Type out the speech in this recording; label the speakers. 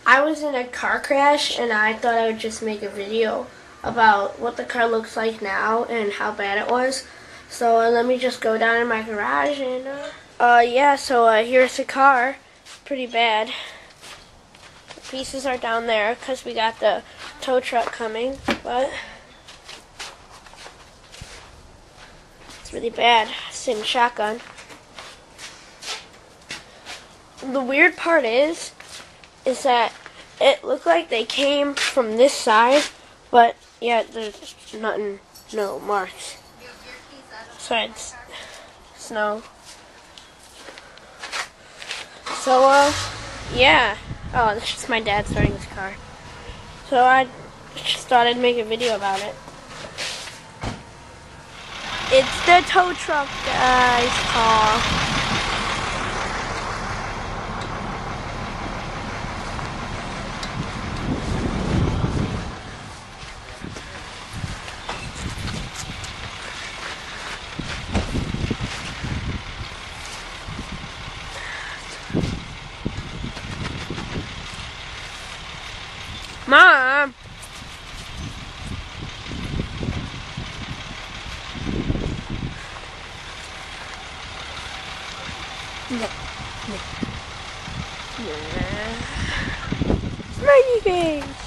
Speaker 1: I was in a car crash and I thought I would just make a video about what the car looks like now and how bad it was. So let me just go down in my garage and here's the car. Pretty bad. The pieces are down there because we got the tow truck coming, but it's really bad. Sitting shotgun. The weird part is that it looked like they came from this side, but yeah, there's nothing, no marks. Besides snow. So, yeah. Oh, that's just my dad starting his car. So I just thought I'd make a video about it. It's the tow truck guy's car. Mom! No. Smiley face!